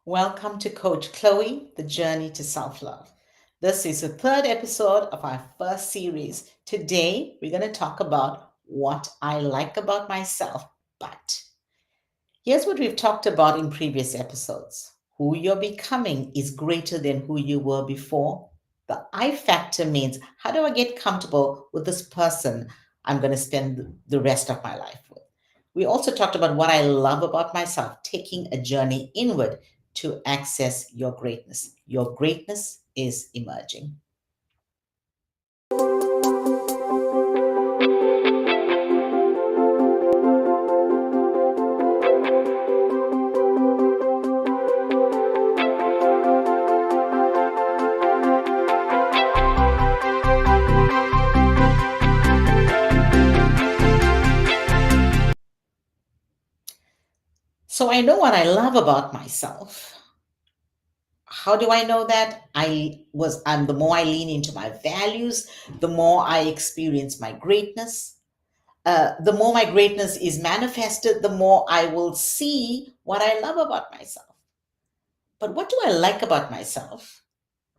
Welcome to Coach Chloe, The Journey to Self Love. This is the third episode of our first series. Today, we're going to talk about what I like about myself, but here's what we've talked about in previous episodes. Who you're becoming is greater than who you were before. The I factor means how do I get comfortable with this person I'm going to spend the rest of my life with? We also talked about what I love about myself, taking a journey inward to access your greatness. Your greatness is emerging. So I know what I love about myself. How do I know that? I'm the more I lean into my values, the more I experience my greatness. The more my greatness is manifested, the more I will see what I love about myself. But what do I like about myself?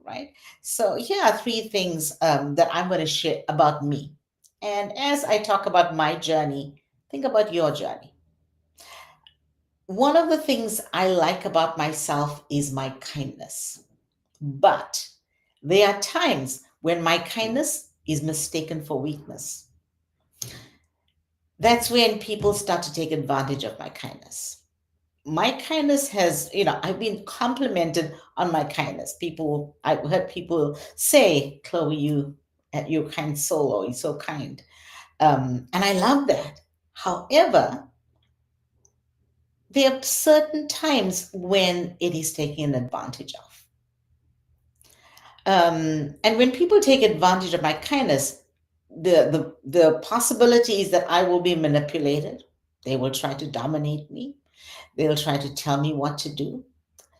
Right? So here are three things that I'm going to share about me. And as I talk about my journey, think about your journey. One of the things I like about myself is my kindness. But there are times when my kindness is mistaken for weakness. That's when people start to take advantage of my kindness. My kindness I've been complimented on my kindness. I've heard people say, Chloe, you're a kind soul, or you're so kind. And I love that. However, there are certain times when it is taken advantage of. And when people take advantage of my kindness, the possibility is that I will be manipulated. They will try to dominate me. They'll try to tell me what to do.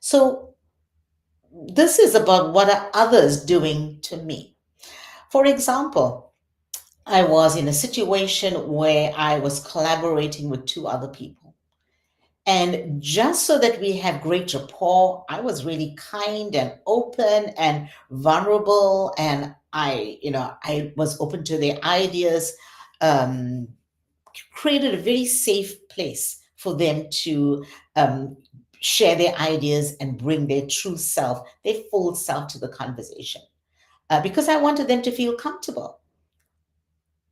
So this is about what are others doing to me. For example, I was in a situation where I was collaborating with two other people. And just so that we have great rapport, I was really kind and open and vulnerable. And I was open to their ideas, um, created a very safe place for them to um, share their ideas and bring their true self, their full self to the conversation. Because I wanted them to feel comfortable.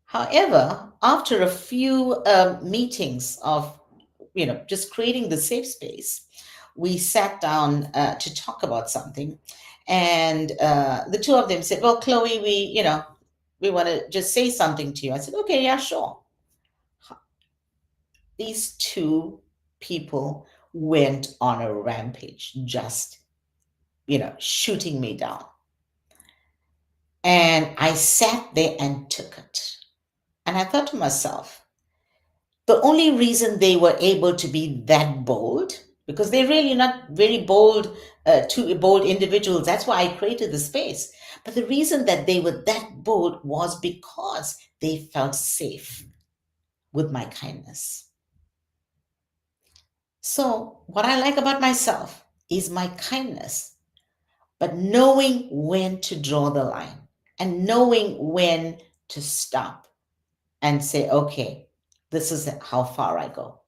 However, after a few meetings of just creating the safe space, we sat down to talk about something, and the two of them said, "Well, Chloe, we want to just say something to you." I said, "Okay, yeah, sure." These two people went on a rampage, just shooting me down, and I sat there and took it, and I thought to myself, the only reason they were able to be that bold, because they're really not very bold, two bold individuals. That's why I created the space. But the reason that they were that bold was because they felt safe with my kindness. So, what I like about myself is my kindness, but knowing when to draw the line and knowing when to stop and say, okay, this is how far I go.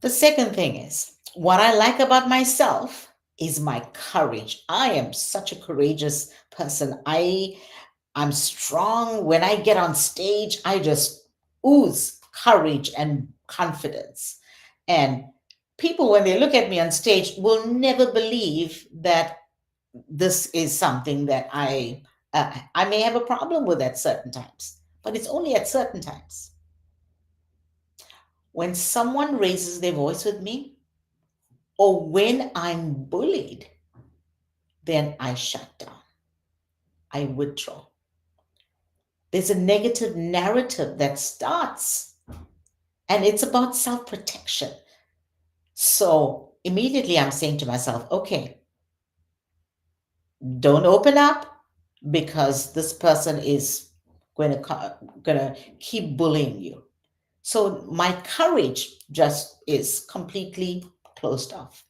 The second thing is, what I like about myself is my courage. I am such a courageous person. I'm strong. When I get on stage, I just ooze courage and confidence. And people, when they look at me on stage, will never believe that this is something that I may have a problem with at certain times, but it's only at certain times. When someone raises their voice with me, or when I'm bullied, then I shut down. I withdraw. There's a negative narrative that starts, and it's about self protection. So immediately I'm saying to myself, okay, don't open up because this person is going to keep bullying you. So my courage just is completely closed off.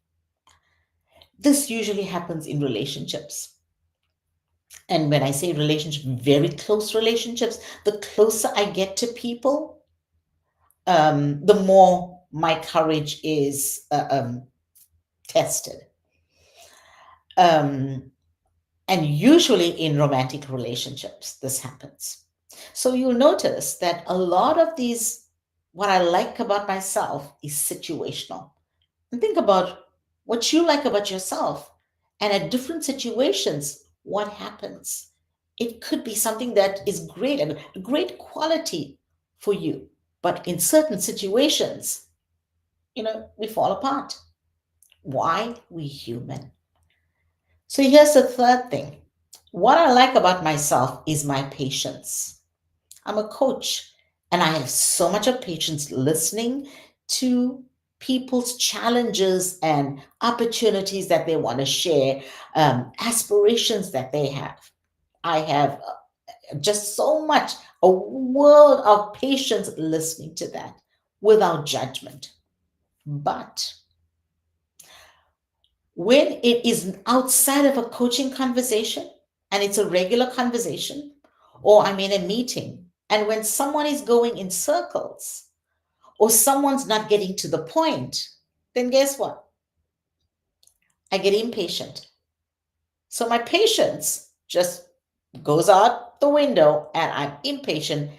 This usually happens in relationships. And when I say relationship, very close relationships, the closer I get to people, the more my courage is tested. Um, and usually in romantic relationships, this happens. So you'll notice that a lot of these, what I like about myself is situational. And think about what you like about yourself. And at different situations, what happens? It could be something that is great and a great quality for you. But in certain situations, we fall apart. Why? We human. So here's the third thing. What I like about myself is my patience. I'm a coach and I have so much of patience listening to people's challenges and opportunities that they want to share, aspirations that they have. I have just so much, a world of patience listening to that without judgment. But when it is outside of a coaching conversation and it's a regular conversation, or I'm in a meeting, and when someone is going in circles or someone's not getting to the point, then guess what? I get impatient. So my patience just goes out the window and I'm impatient,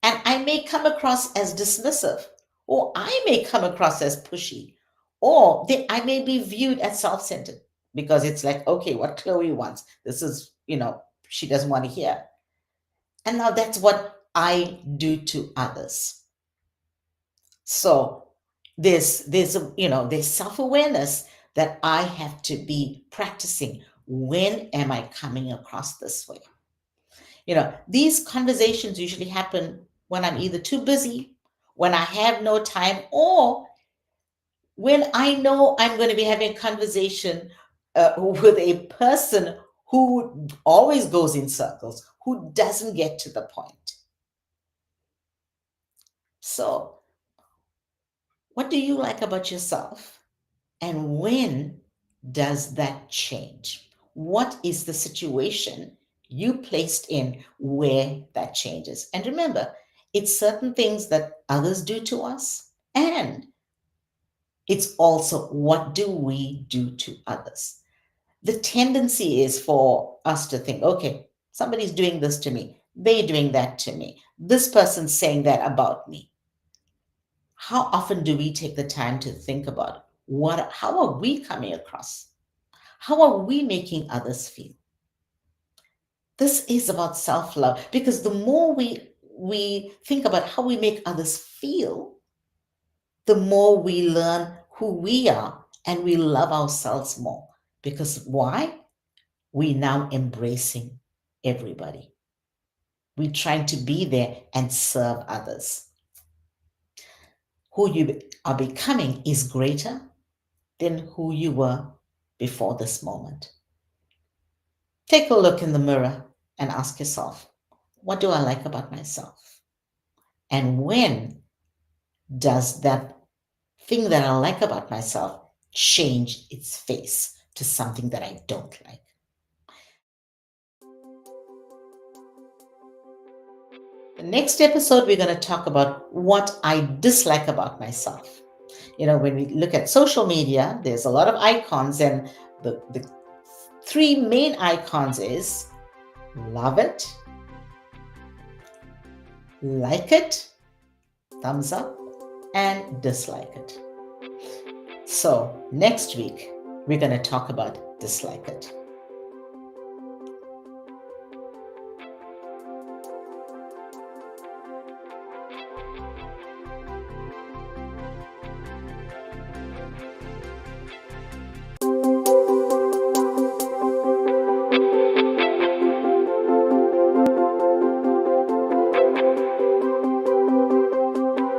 and I may come across as dismissive, or I may come across as pushy, or I may be viewed as self centered because it's like, okay, what Chloe wants, this is, she doesn't want to hear. And now that's what I do to others. So there's self awareness that I have to be practicing. When am I coming across this way? These conversations usually happen when I'm either too busy, when I have no time, or when I know I'm going to be having a conversation with a person who always goes in circles, who doesn't get to the point. So, what do you like about yourself? And when does that change? What is the situation you placed in where that changes? And remember, it's certain things that others do to us, and it's also what do we do to others. The tendency is for us to think, okay, somebody's doing this to me, they're doing that to me, this person's saying that about me. How often do we take the time to think about how are we coming across? How are we making others feel? This is about self-love, because the more we think about how we make others feel, the more we learn who we are and we love ourselves more. Because why? We now embracing everybody. We're trying to be there and serve others. Who you are becoming is greater than who you were before this moment. Take a look in the mirror and ask yourself, what do I like about myself? And when does that thing that I like about myself change its face to something that I don't like? The next episode, we're going to talk about what I dislike about myself. When we look at social media, there's a lot of icons, and the three main icons is love it, like it, thumbs up, and dislike it. So next week, we're going to talk about dislike it.